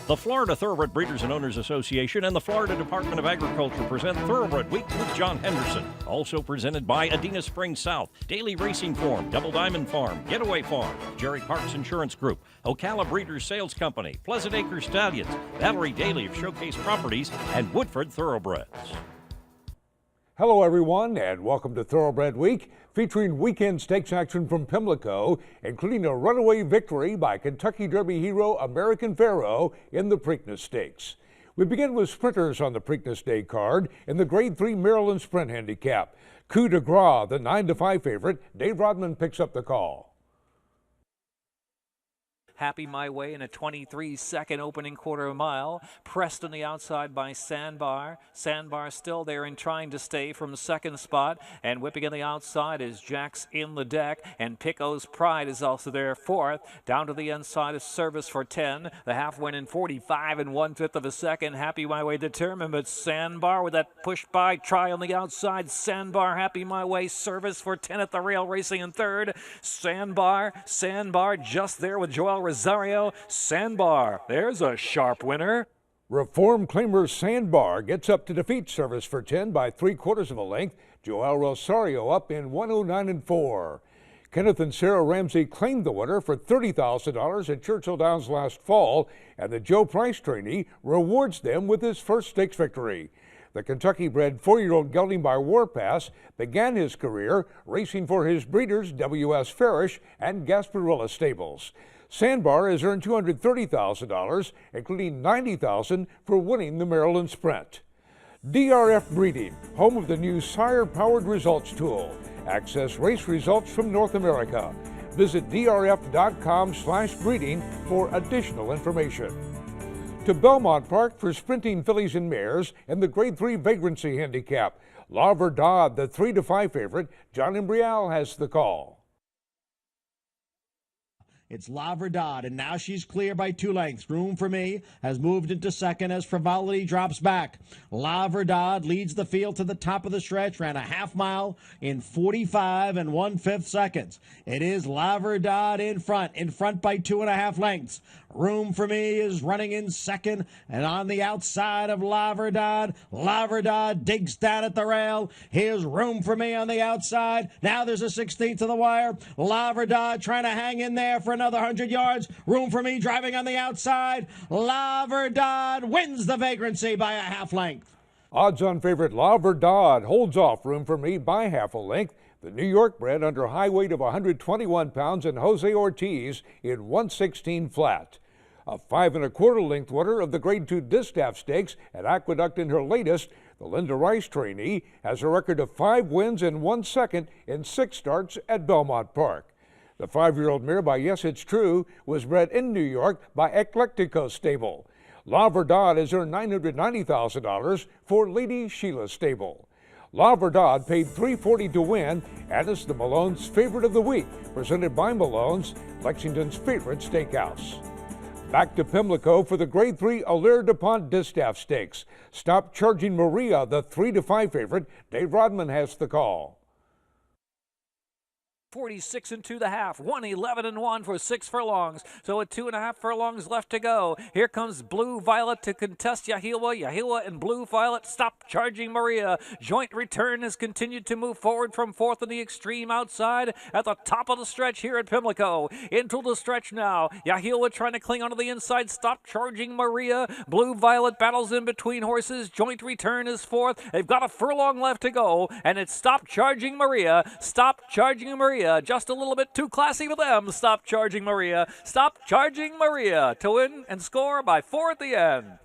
The Florida Thoroughbred Breeders and Owners Association and the Florida Department of Agriculture present Thoroughbred Week with John Henderson. Also presented by Adena Springs South, Daily Racing Form, Double Diamond Farm, Getaway Farm, Jerry Parks Insurance Group, Ocala Breeders Sales Company, Pleasant Acres Stallions, Valerie Daly of Showcase Properties, and Woodford Thoroughbreds. Hello everyone and welcome to Thoroughbred Week, featuring weekend stakes action from Pimlico, including a runaway victory by Kentucky Derby hero American Pharoah in the Preakness Stakes. We begin with sprinters on the Preakness Day card in the Grade 3 Maryland Sprint Handicap. Coup de Grace, the 9-5 favorite, Dave Rodman picks up the call. Happy My Way in a 23-second opening quarter mile. Pressed on the outside by Sandbar. Sandbar still there and trying to stay from second spot. And whipping on the outside is Jack's in the deck. And Pico's Pride is also there fourth. Down to the inside is Service for 10. The half went in 45 1/5 of a second. Happy My Way determined, but Sandbar with that push by try on the outside. Sandbar, Happy My Way, Service for 10 at the rail, racing in third. Sandbar just there with Joel Rosario. Sandbar, there's a sharp winner. Reform claimer Sandbar gets up to defeat Service for 10 by 3/4 of a length. Joel Rosario up in 109 4. Kenneth and Sarah Ramsey claimed the winner for $30,000 at Churchill Downs last fall, and the Joe Price trainee rewards them with his first stakes victory. The Kentucky-bred 4-year-old gelding by Warpass began his career racing for his breeders W.S. Farish and Gasparilla stables. Sandbar has earned $230,000, including $90,000 for winning the Maryland Sprint. DRF Breeding, home of the new Sire-powered results tool. Access race results from North America. Visit drf.com/breeding for additional information. To Belmont Park for sprinting fillies and mares in the Grade 3 Vagrancy Handicap. La Verdad, the 3-5 favorite. John Embrial has the call. It's La Verdad, and now she's clear by 2 lengths. Room for Me has moved into second as Frivolity drops back. La Verdad leads the field to the top of the stretch, ran a half mile in 45 1/5 seconds. It is La Verdad in front by 2.5 lengths. Room for Me is running in second, and on the outside of La Verdad digs down at the rail. Here's Room for Me on the outside. Now there's a 16th to the wire. La Verdad trying to hang in there for another 100 yards. Room for Me driving on the outside. La Verdad wins the Vagrancy by a half length. Odds-on favorite La Verdad holds off Room for Me by half a length. The New York bred under high weight of 121 pounds and Jose Ortiz in 116 flat. A 5 1/4 length winner of the Grade 2 Distaff Stakes at Aqueduct in her latest, the Linda Rice trainee has a record of 5 wins and 1 second in 6 starts at Belmont Park. The 5-year-old mare by Yes It's True was bred in New York by Eclectico Stable. La Verdad has earned $990,000 for Lady Sheila Stable. La Verdad paid $340 to win and is the Malone's favorite of the week, presented by Malone's, Lexington's favorite steakhouse. Back to Pimlico for the Grade 3 Allure DuPont Distaff Stakes. Stop Charging Maria, the 3-5 favorite. Dave Rodman has the call. 46 2.5, 111 1 for 6 furlongs. So with 2.5 furlongs left to go. Here comes Blue Violet to contest Yahilwa. Yahilwa and Blue Violet stop Charging Maria. Joint Return has continued to move forward from fourth on the extreme outside at the top of the stretch here at Pimlico. Into the stretch now. Yahilwa trying to cling onto the inside. Stop Charging Maria. Blue Violet battles in between horses. Joint Return is fourth. They've got a furlong left to go, and it's Stop Charging Maria. Stop Charging Maria. Just a little bit too classy for them. Stop Charging Maria. Stop Charging Maria to win and score by 4 at the end.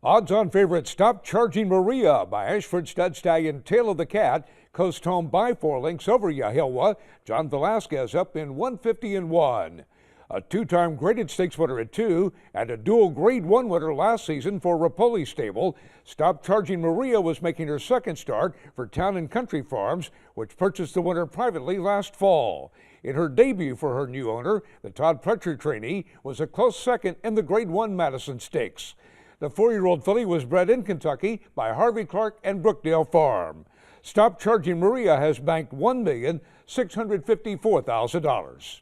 Odds-on favorite Stop Charging Maria by Ashford Stud Stallion Tail of the Cat coast home by 4 lengths over Yahilwa. John Velasquez up in 150 1. A 2-time graded stakes winner at 2 and a dual Grade 1 winner last season for Rapoli Stable. Stop Charging Maria was making her second start for Town and Country Farms, which purchased the winner privately last fall. In her debut for her new owner, the Todd Pletcher trainee was a close second in the Grade 1 Madison Stakes. The 4-year-old filly was bred in Kentucky by Harvey Clark and Brookdale Farm. Stop Charging Maria has banked $1,654,000.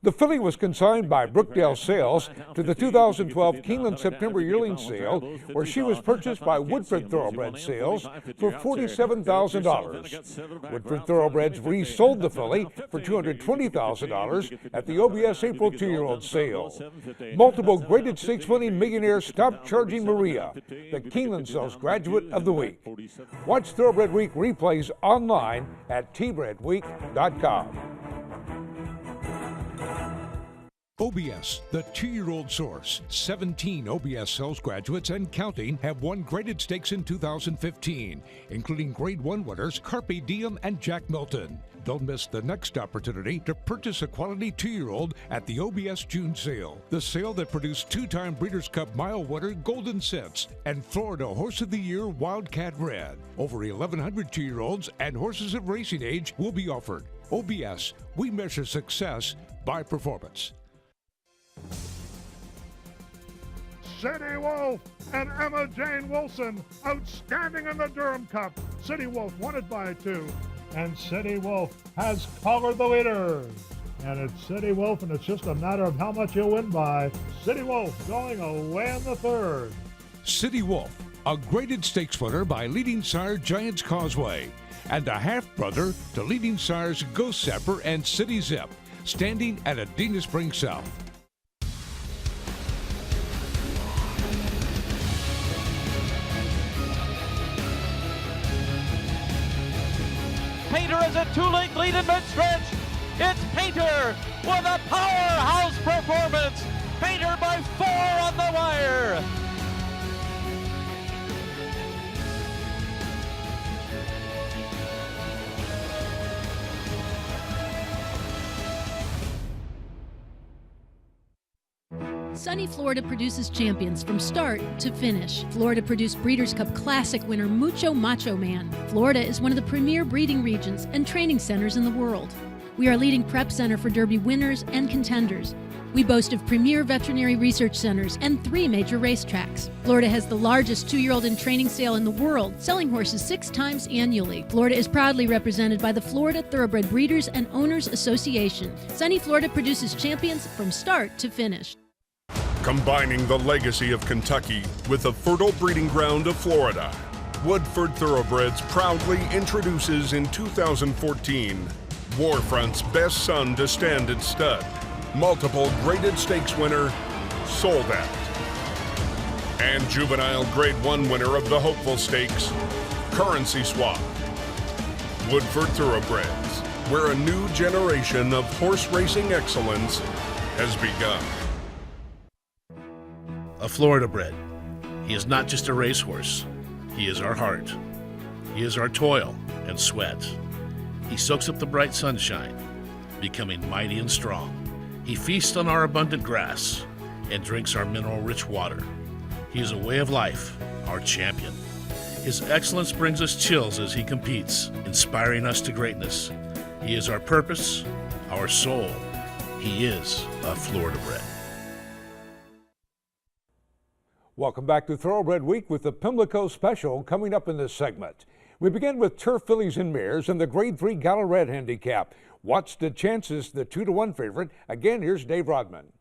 The filly was consigned by Brookdale Sales to the 2012 Keeneland September yearling sale, where she was purchased by Woodford Thoroughbred Sales for $47,000. Woodford Thoroughbreds resold the filly for $220,000 at the OBS April 2-year-old sale. Multiple graded stakes winning millionaire Stop Charging Maria, the Keeneland Sales Graduate of the Week. Watch Thoroughbred Week replays online at tbredweek.com. OBS, the 2-year-old source. 17 OBS sales graduates and counting have won graded stakes in 2015, including Grade 1 winners Carpe Diem and Jack Milton. Don't miss the next opportunity to purchase a quality 2-year-old at the OBS June sale, the sale that produced 2-time Breeders' Cup Mile winner Golden Sense and Florida Horse of the Year Wildcat Red. Over 1,100 2-year-olds and horses of racing age will be offered. OBS, we measure success by performance. City Wolf and Emma Jane Wilson, outstanding in the Durham Cup. City Wolf won it by 2, and City Wolf has collared the leader. And it's City Wolf, and it's just a matter of how much he'll win by. City Wolf going away in the 3rd. City Wolf, a graded stakes winner by leading sire Giants Causeway, and a half-brother to leading sires Ghost Sapper and City Zip, standing at Adena Springs South. Painter has a 2-length lead in mid-stretch. It's Painter with a powerhouse performance. Painter by 4 on the wire. Sunny Florida produces champions from start to finish. Florida produced Breeders' Cup Classic winner Mucho Macho Man. Florida is one of the premier breeding regions and training centers in the world. We are a leading prep center for Derby winners and contenders. We boast of premier veterinary research centers and 3 major racetracks. Florida has the largest 2-year-old in training sale in the world, selling horses 6 times annually. Florida is proudly represented by the Florida Thoroughbred Breeders and Owners Association. Sunny Florida produces champions from start to finish. Combining the legacy of Kentucky with the fertile breeding ground of Florida, Woodford Thoroughbreds proudly introduces in 2014 Warfront's best son to stand at stud, multiple graded stakes winner, Sold Out, and juvenile Grade 1 winner of the Hopeful Stakes, Currency Swap. Woodford Thoroughbreds, where a new generation of horse racing excellence has begun. A Florida bred. He is not just a racehorse. He is our heart. He is our toil and sweat. He soaks up the bright sunshine, becoming mighty and strong. He feasts on our abundant grass and drinks our mineral-rich water. He is a way of life, our champion. His excellence brings us chills as he competes, inspiring us to greatness. He is our purpose, our soul. He is a Florida bred. Welcome back to Thoroughbred Week with the Pimlico Special coming up in this segment. We begin with turf fillies and mares and the Grade 3 Gala Red handicap. What's the chances, the 2-1 favorite? Again, here's Dave Rodman.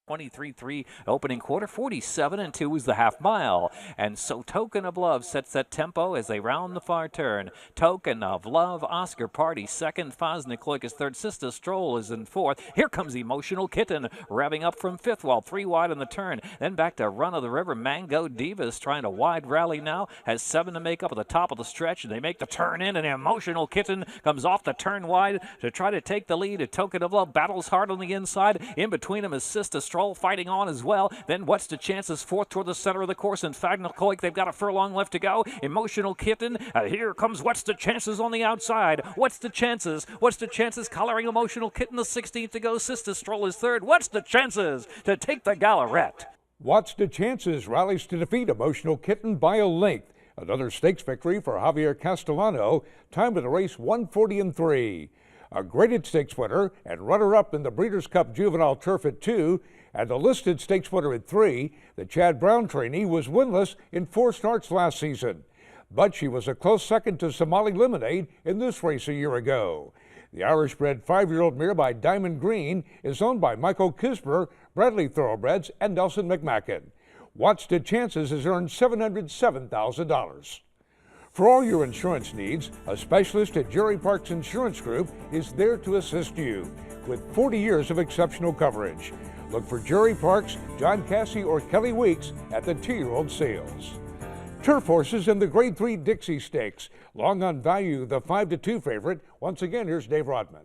23-3 opening quarter, 47-2 was the half mile. And so Token of Love sets that tempo as they round the far turn. Token of Love, Oscar Party second, Fosnick is third, Sister Stroll is in fourth. Here comes Emotional Kitten revving up from fifth while 3 wide on the turn. Then back to Run of the River. Mango Divas trying a wide rally now, has 7 to make up at the top of the stretch, and they make the turn in, and Emotional Kitten comes off the turn wide to try to take the lead. A Token of Love battles hard on the inside. In between them is Sister Stroll fighting on as well. Then What's the Chances fourth toward the center of the course, and Fagnacoik, they've got a furlong left to go. Emotional Kitten, here comes What's the Chances on the outside. What's the Chances? What's the Chances collaring Emotional Kitten, the 16th to go. Sister Stroll is third. What's the Chances to take the Gallarette? What's the Chances rallies to defeat Emotional Kitten by a length. Another stakes victory for Javier Castellano. Time of the race 140-3. A graded stakes winner and runner-up in the Breeders' Cup Juvenile Turf at 2, and a listed stakes winner at 3, the Chad Brown trainee was winless in 4 starts last season. But she was a close second to Somali Lemonade in this race a year ago. The Irish-bred 5-year-old mare by Diamond Green is owned by Michael Kisber, Bradley Thoroughbreds, and Nelson McMacken. Watch the Chances has earned $707,000. For all your insurance needs, a specialist at Jerry Parks Insurance Group is there to assist you with 40 years of exceptional coverage. Look for Jerry Parks, John Cassie, or Kelly Weeks at the 2-year-old sales. Turf horses in the Grade 3 Dixie Stakes. Long on Value, the 5-2 favorite. Once again, here's Dave Rodman.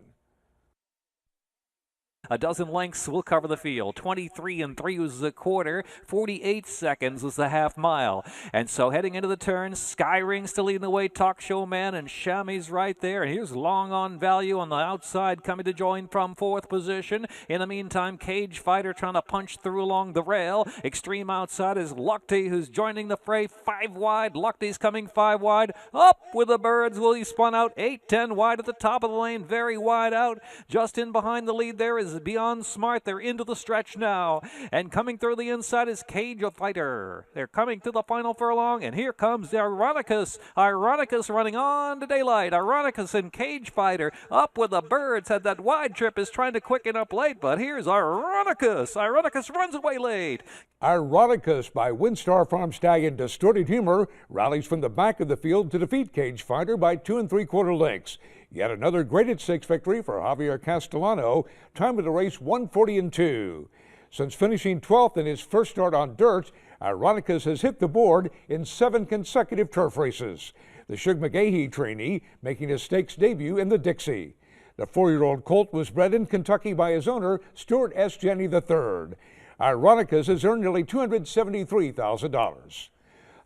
A dozen lengths will cover the field. 23 3 was the quarter. 48 seconds was the half mile. And so heading into the turn, Sky Ring still leading the way, Talk Show Man, and Chamois right there. And here's Long on Value on the outside coming to join from 4th position. In the meantime, Cage Fighter trying to punch through along the rail. Extreme outside is Luckty, who's joining the fray 5 wide. Luckty's coming 5 wide. Up with the Birds. Will he spun out 8-10 wide at the top of the lane. Very wide out. Just in behind the lead there is Beyond Smart. They're into the stretch now. And coming through the inside is Cage Fighter. They're coming to the final furlong, and here comes the Ironicus. Ironicus running on to daylight. Ironicus and Cage Fighter up with the Birds. Had that wide trip, is trying to quicken up late, but here's Ironicus. Ironicus runs away late. Ironicus by Windstar Farm Stallion Distorted Humor rallies from the back of the field to defeat Cage Fighter by 2 3/4 lengths. Yet another graded 6 victory for Javier Castellano. Time of the race 1:40-2. Since finishing 12th in his first start on dirt, Ironicus has hit the board in 7 consecutive turf races. The Shug McGahee trainee making his stakes debut in the Dixie. The 4-year-old colt was bred in Kentucky by his owner, Stuart S. Janney III. Ironicus has earned nearly $273,000.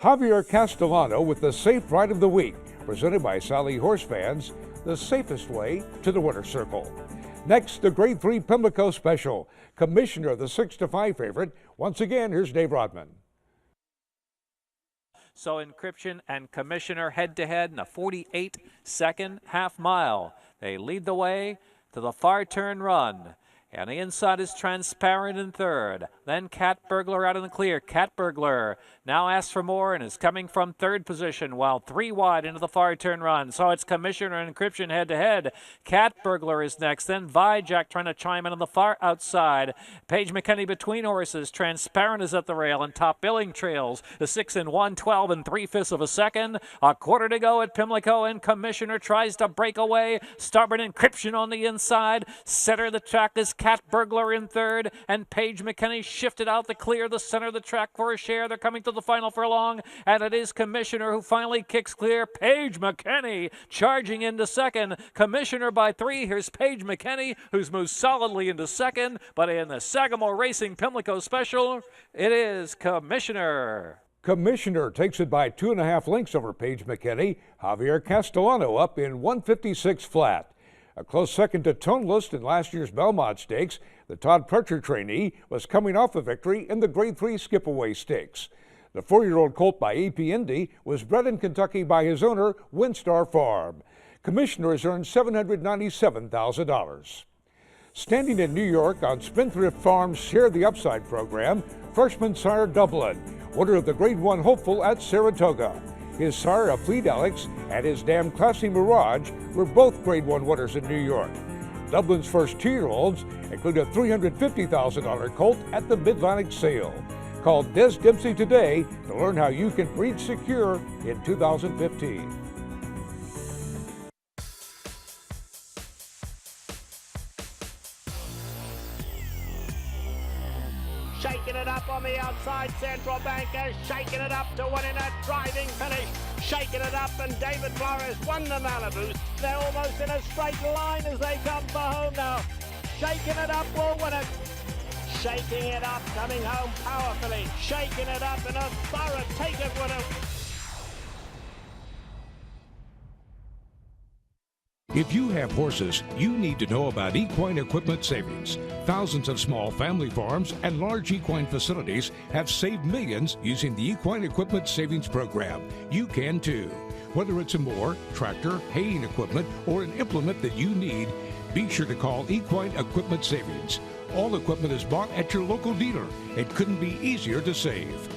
Javier Castellano with the Safe Ride of the Week, presented by Sally Horse Fans, the safest way to the winner's circle. Next, the Grade 3 Pimlico Special. Commissioner, the 6-5 favorite. Once again, here's Dave Rodman. So Encryption and Commissioner head-to-head in a 48-second half mile. They lead the way to the far turn run. And the inside is Transparent in third. Then Cat Burglar out in the clear. Cat Burglar now asks for more and is coming from 3rd position, while 3 wide into the far turn run. So it's Commissioner and Encryption head-to-head. Cat Burglar is next. Then Vijack trying to chime in on the far outside. Paige McKenney between horses. Transparent is at the rail, and Top Billing trails the 6 in 1/12 3/5 of a second. A quarter to go at Pimlico, and Commissioner tries to break away. Starboard Encryption on the inside. Center of the track is Cat Burglar in third, and Paige McKenney shifted out to clear the center of the track for a share. They're coming to the final furlong, and it is Commissioner who finally kicks clear. Paige McKenney charging into second. Commissioner by 3. Here's Paige McKenney, who's moved solidly into second, but in the Sagamore Racing Pimlico Special, it is Commissioner. Commissioner takes it by 2.5 lengths over Paige McKenney. Javier Castellano up in 1:56 flat. A close second to Tonelist in last year's Belmont Stakes. The Todd Pritchard trainee was coming off a victory in the Grade 3 Skip-Away Stakes. The 4-year-old colt by AP Indy was bred in Kentucky by his owner, Windstar Farm. Commissioner has earned $797,000. Standing in New York on Spendthrift Farms' Share the Upside program, freshman sire Dublin, winner of the Grade 1 hopeful at Saratoga. His sire, a Fleet Alex, and his Damn Classy Mirage were both Grade 1 winners in New York. Dublin's first 2-year-olds include a $350,000 colt at the Mid-Atlantic sale. Call Des Dempsey today to learn how you can breed secure in 2015. Shaking it up on the outside, Central Banker, shaking it up to win in a driving finish. Shaking it up, and David Flores won the Malibu. They're almost in a straight line as they come for home now. Shaking it up will win it. Shaking it up, coming home powerfully. Shaking it up in a thorough take it winner. If you have horses, you need to know about equine equipment savings. Thousands of small family farms and large equine facilities have saved millions using the Equine Equipment Savings Program. You can too. Whether it's a mower, tractor, haying equipment, or an implement that you need, be sure to call Equine Equipment Savings. All equipment is bought at your local dealer. It couldn't be easier to save.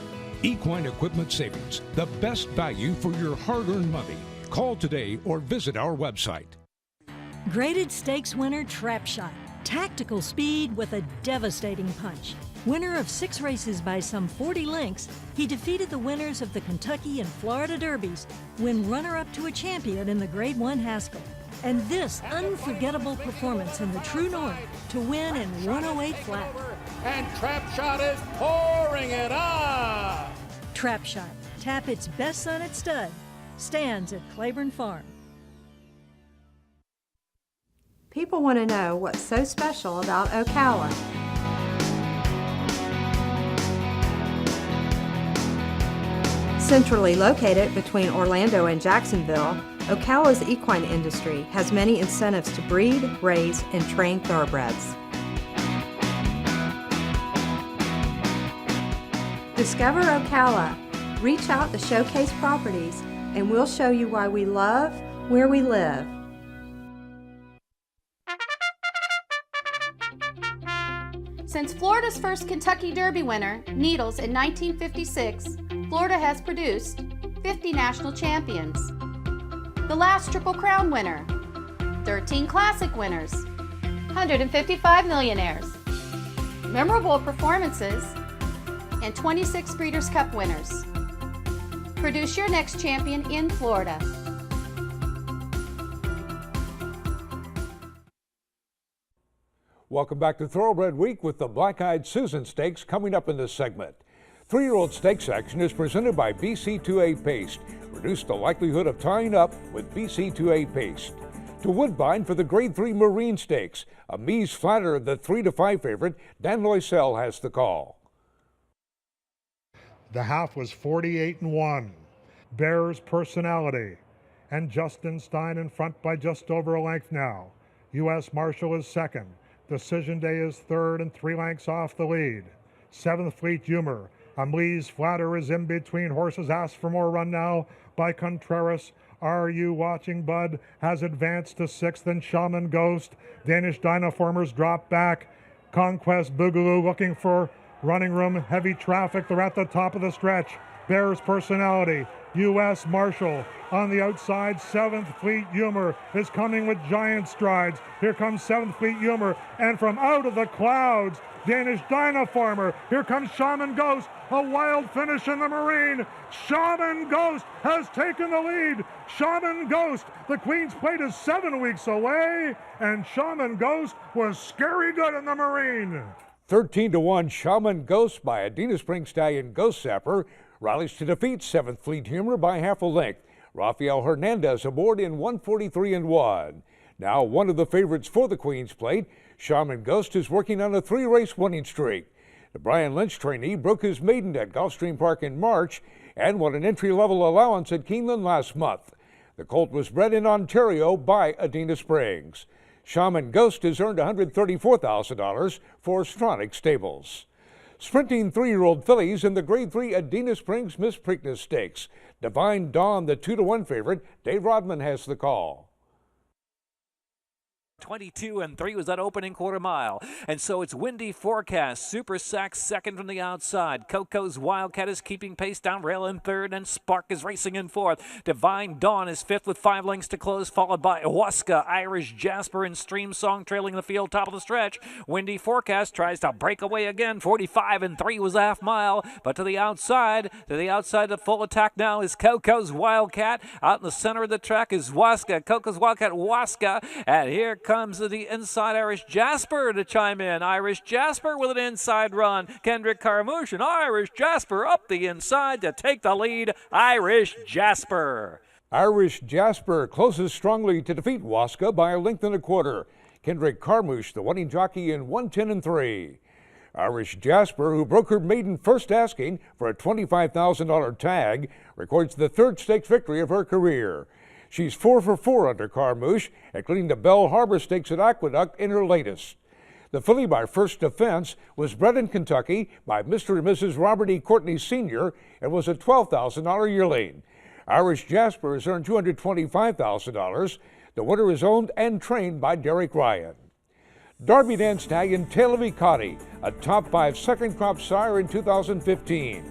Equine Equipment Savings, the best value for your hard-earned money. Call today or visit our website. Graded Stakes winner Trap Shot. Tactical speed with a devastating punch. Winner of 6 races by some 40 lengths, he defeated the winners of the Kentucky and Florida Derbies, win runner-up to a champion in the Grade 1 Haskell. And this unforgettable performance in the True North to win in 108 flat. And Trap Shot is pouring it up. Trap Shot, Tappett's best son at stud, stands at Claiborne Farm. People want to know what's so special about Ocala. Centrally located between Orlando and Jacksonville, Ocala's equine industry has many incentives to breed, raise, and train thoroughbreds. Discover Ocala. Reach out to showcase properties, and we'll show you why we love where we live. Since Florida's first Kentucky Derby winner, Needles, in 1956, Florida has produced 50 national champions, the last Triple Crown winner, 13 Classic winners, 155 millionaires, memorable performances, and 26 Breeders' Cup winners. Produce your next champion in Florida. Welcome back to Thoroughbred Week with the Black-Eyed Susan Stakes coming up in this segment. 3-year-old stakes action is presented by BC2A Paste. Reduce the likelihood of tying up with BC2A Paste. To Woodbine for the Grade 3 Marine Stakes. A Mies Flatter, the 3-5 favorite. Dan Loisel has the call. The half was 48-1. Bears Personality and Justin Stein in front by just over a length now. U.S. Marshal is second. Decision Day is third and 3 lengths off the lead. 7th Fleet Humor. Mies Flatter is in between horses. Asked for more run now by Contreras. Are You Watching Bud has advanced to 6th, and Shaman Ghost. Danish Dynaformers drop back. Conquest Boogaloo looking for running room. Heavy traffic. They're at the top of the stretch. Bears Personality. U.S. Marshal on the outside. 7th Fleet Humor is coming with giant strides. Here comes 7th Fleet Humor, and from out of the clouds, Danish Dynaformer. Here comes Shaman Ghost. A wild finish in the Marine. Shaman Ghost has taken the lead. Shaman Ghost. The Queen's Plate is 7 weeks away, and Shaman Ghost was scary good in the Marine. 13-1 Shaman Ghost by Adina Spring Stallion Ghost Sapper rallies to defeat 7th Fleet Humor by half a length. Rafael Hernandez aboard in 143-1. Now one of the favorites for the Queen's Plate, Shaman Ghost is working on a 3-race winning streak. The Brian Lynch trainee broke his maiden at Gulfstream Park in March and won an entry-level allowance at Keeneland last month. The colt was bred in Ontario by Adina Springs. Shaman Ghost has earned $134,000 for Stronach Stables. Sprinting 3-year-old fillies in the Grade 3 Adina Springs Miss Preakness Stakes. Divine Dawn, the 2-1 favorite. Dave Rodman has the call. 22-3 was that opening quarter mile. And so it's Windy Forecast. Super Sack second from the outside. Coco's Wildcat is keeping pace down rail in third, and Spark is racing in fourth. Divine Dawn is fifth with 5 lengths to close, followed by Huasca, Irish Jasper, and Stream Song trailing the field top of the stretch. Windy Forecast tries to break away again. 45-3 was a half mile, but to the outside of full attack now is Coco's Wildcat. Out in the center of the track is Huasca. Coco's Wildcat, Huasca, and here comes the inside Irish Jasper to chime in. Irish Jasper with an inside run. Kendrick Carmouche and Irish Jasper up the inside to take the lead. Irish Jasper. Irish Jasper closes strongly to defeat Huasca by 1 1/4 lengths. Kendrick Carmouche, the winning jockey, in 110-3. Irish Jasper, who broke her maiden first asking for a $25,000 tag, records the 3rd stakes victory of her career. She's 4 for 4 under Carmouche, including the Bell Harbor Stakes at Aqueduct in her latest. The filly by First Defense was bred in Kentucky by Mr. and Mrs. Robert E. Courtney Sr. and was a $12,000 yearling. Irish Jasper has earned $225,000. The winner is owned and trained by Derek Ryan. Derby Dan Stallion Tale of Ikati, a top 5 second crop sire in 2015.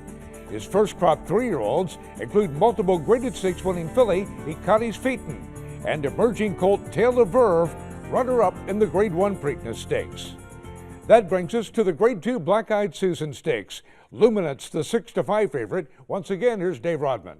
His first crop 3-year-olds include multiple graded stakes winning filly Ikati's Phaeton and emerging colt Tale of Verve runner-up in the Grade 1 Preakness Stakes. That brings us to the Grade 2 Black-Eyed Susan Stakes. Luminance, the 6-5 favorite. Once again, here's Dave Rodman.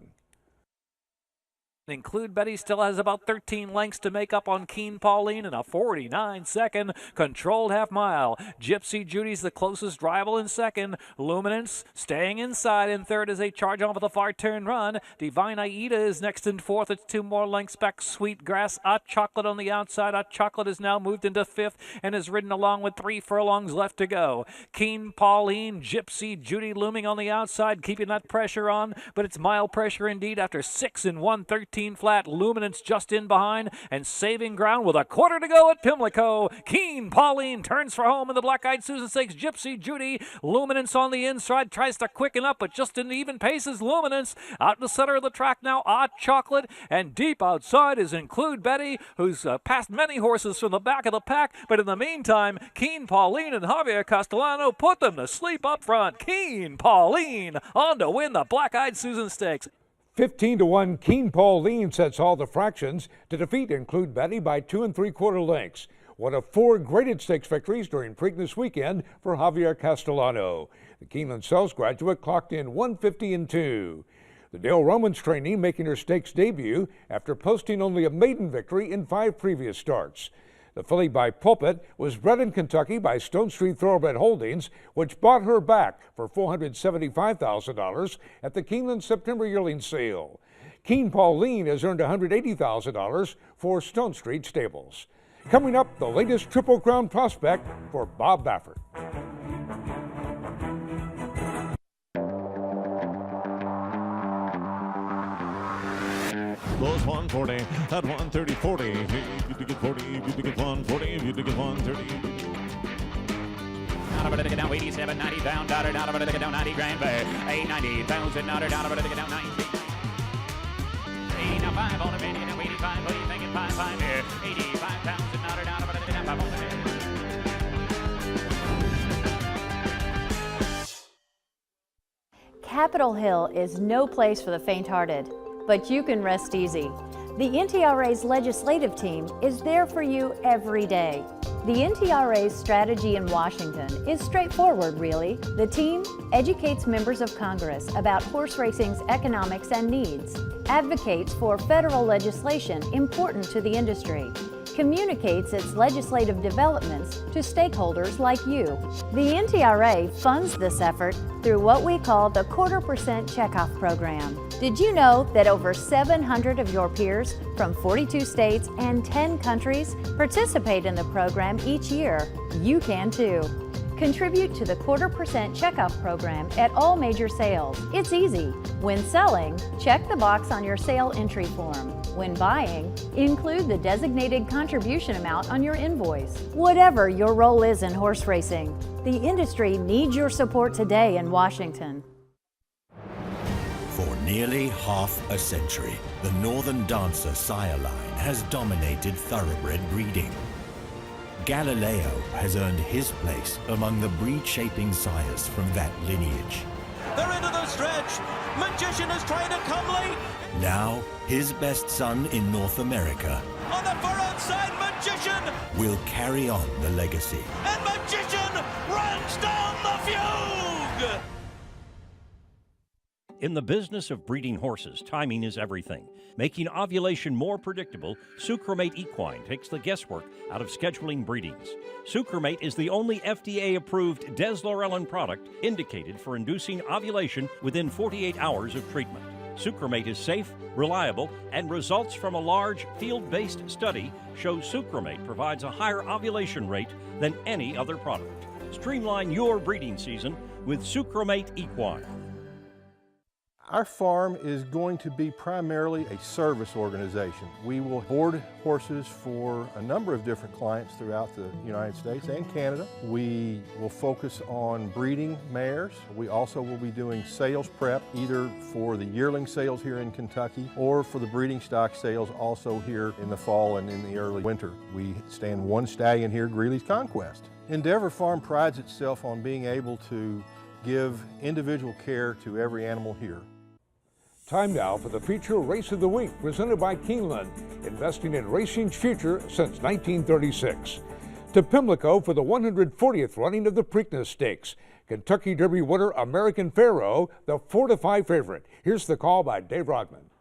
Include Betty still has about 13 lengths to make up on Keen Pauline in a 49-second controlled half mile. Gypsy Judy's the closest rival in second. Luminance staying inside in third as they charge on with a far turn run. Divine Aida is next in fourth. It's 2 more lengths back. Sweetgrass, Hot Chocolate on the outside. Hot Chocolate is now moved into fifth and is ridden along with 3 furlongs left to go. Keen Pauline, Gypsy Judy looming on the outside, keeping that pressure on, but it's mild pressure indeed after 6 in 1:13 flat. Luminance just in behind and saving ground with a quarter to go at Pimlico. Keen Pauline turns for home in the Black-Eyed Susan Stakes. Gypsy Judy, Luminance on the inside, tries to quicken up, but just in even pace is Luminance. Out in the center of the track now, Hot Chocolate, and deep outside is Include Betty, who's passed many horses from the back of the pack, but in the meantime, Keen Pauline and Javier Castellano put them to sleep up front. Keen Pauline on to win the Black-Eyed Susan Stakes. 15-1 Keen Pauline sets all the fractions to defeat Include Betty by 2 3/4 lengths. One of 4 graded stakes victories during Preakness weekend for Javier Castellano. The Keeneland Sells graduate clocked in 150-2. The Dale Romans trainee making her stakes debut after posting only a maiden victory in 5 previous starts. The filly by Pulpit was bred in Kentucky by Stone Street Thoroughbred Holdings, which bought her back for $475,000 at the Keeneland September yearling sale. Keen Pauline has earned $180,000 for Stone Street Stables. Coming up, the latest Triple Crown prospect for Bob Baffert. Goes 140 at 130, 40. If you get 40, if you get 140, if you get 130. Down over to down 87, 90 pound, down over to down 90 grand bay. 890 pounds and down over to down 90. 85 on a minute, now 85, what do you thinking? 5 here. 85 pounds and down over to down 5 on the minute. Capitol Hill is no place for the faint-hearted, but you can rest easy. The NTRA's legislative team is there for you every day. The NTRA's strategy in Washington is straightforward, really. The team educates members of Congress about horse racing's economics and needs, advocates for federal legislation important to the industry, communicates its legislative developments to stakeholders like you. The NTRA funds this effort through what we call the 1/4% Checkoff Program. Did you know that over 700 of your peers from 42 states and 10 countries participate in the program each year? You can too. Contribute to the 1/4% Checkoff Program at all major sales. It's easy. When selling, check the box on your sale entry form. When buying, include the designated contribution amount on your invoice. Whatever your role is in horse racing, the industry needs your support today in Washington. For nearly half a century, the Northern Dancer sire line has dominated thoroughbred breeding. Galileo has earned his place among the breed-shaping sires from that lineage. They're into the stretch. Magician is trying to come late. Now, his best son in North America On the far outside, Magician. will carry on the legacy. And Magician runs down the fugue. In the business of breeding horses, timing is everything. Making ovulation more predictable, Sucromate Equine takes the guesswork out of scheduling breedings. Sucromate is the only FDA-approved deslorelin product indicated for inducing ovulation within 48 hours of treatment. Sucromate is safe, reliable, and results from a large field-based study show Sucromate provides a higher ovulation rate than any other product. Streamline your breeding season with Sucromate Equine. Our farm is going to be primarily a service organization. We will board horses for a number of different clients throughout the United States and Canada. We will focus on breeding mares. We also will be doing sales prep, either for the yearling sales here in Kentucky or for the breeding stock sales also here in the fall and in the early winter. We stand one stallion here, Greeley's Conquest. Endeavor Farm prides itself on being able to give individual care to every animal here. Time now for the feature Race of the Week, presented by Keeneland, investing in racing's future since 1936. To Pimlico for the 140th running of the Preakness Stakes. Kentucky Derby winner American Pharoah, the 4-5 favorite. Here's the call by Dave Rodman.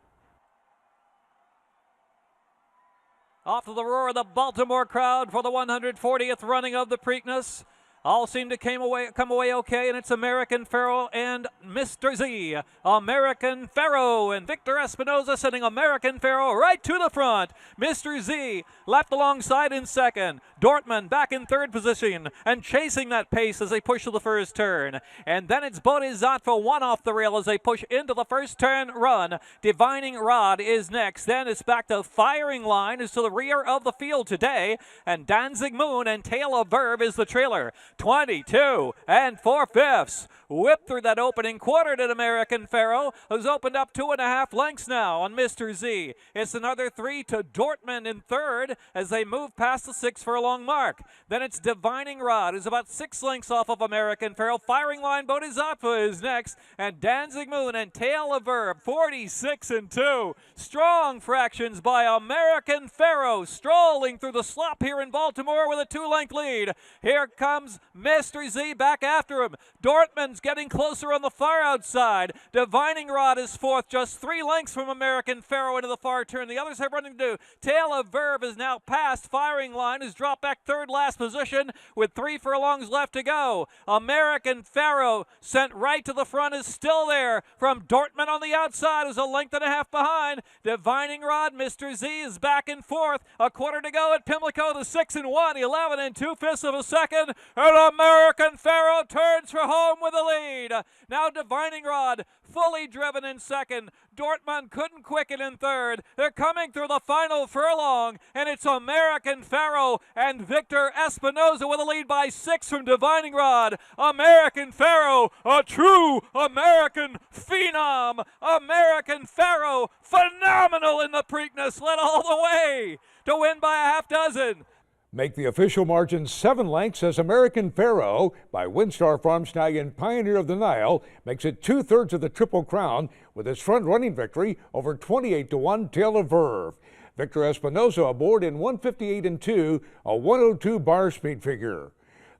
Off to the roar of the Baltimore crowd for the 140th running of the Preakness. All seem to come away okay, and it's American Pharoah and Mr. Z. American Pharoah and Victor Espinoza sending American Pharoah right to the front. Mr. Z left alongside in second. Dortmund back in third position and chasing that pace as they push to the first turn. And then it's Bodhisattva one off the rail as they push into the first turn run. Divining Rod is next. Then it's back to Firing Line is to the rear of the field today. And Danzig Moon and Tale of Verve is the trailer. 22 4/5. Whipped through that opening quarter to American Pharoah, who's opened up 2.5 lengths now on Mr. Z. It's another 3 to Dortmund in third as they move past the 6 furlong mark. Then it's Divining Rod, who's about 6 lengths off of American Pharoah. Firing Line Bodhisattva is next, and Danzig Moon and Tale of Verve, 46 2. Strong fractions by American Pharoah, strolling through the slop here in Baltimore with a 2-length lead. Here comes Mr. Z back after him. Dortmund's getting closer on the far outside. Divining Rod is fourth, just 3 lengths from American Pharoah into the far turn. The others have running to do. Tale of Verve is now past. Firing Line has dropped back third last position with 3 furlongs left to go. American Pharoah sent right to the front is still there from Dortmund on the outside, who's a length and a half behind. Divining Rod, Mr. Z is back in fourth. A quarter to go at Pimlico, the 6 1, 11 2/5 of a second. And American Pharoah turns for home with the lead. Now Divining Rod fully driven in second. Dortmund couldn't quicken in third. They're coming through the final furlong, and it's American Pharoah and Victor Espinoza with a lead by 6 from Divining Rod. American Pharoah, a true American phenom. American Pharoah, phenomenal in the Preakness, led all the way to win by a half dozen. Make the official margin 7 lengths as American Pharoah by Windstar Farm Stallion Pioneer of the Nile makes it 2/3 of the Triple Crown with his front-running victory over 28 1 Tale of Verve. Victor Espinoza aboard in 158 2, a 102 bar speed figure.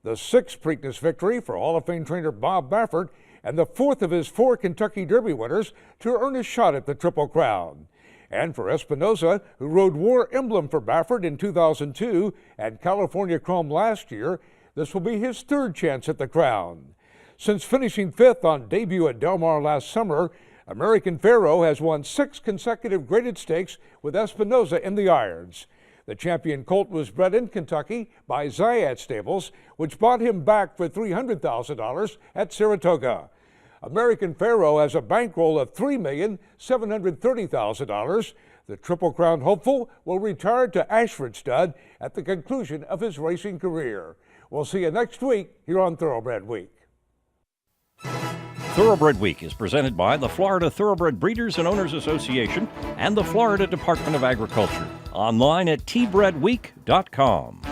The 6th Preakness victory for Hall of Fame trainer Bob Baffert and the 4th of his 4 Kentucky Derby winners to earn a shot at the Triple Crown. And for Espinoza, who rode War Emblem for Baffert in 2002 and California Chrome last year, this will be his 3rd chance at the crown. Since finishing 5th on debut at Del Mar last summer, American Pharoah has won 6 consecutive graded stakes with Espinoza in the irons. The champion colt was bred in Kentucky by Zayat Stables, which bought him back for $300,000 at Saratoga. American Pharoah has a bankroll of $3,730,000. The Triple Crown hopeful will retire to Ashford Stud at the conclusion of his racing career. We'll see you next week here on Thoroughbred Week. Thoroughbred Week is presented by the Florida Thoroughbred Breeders and Owners Association and the Florida Department of Agriculture. Online at tbredweek.com.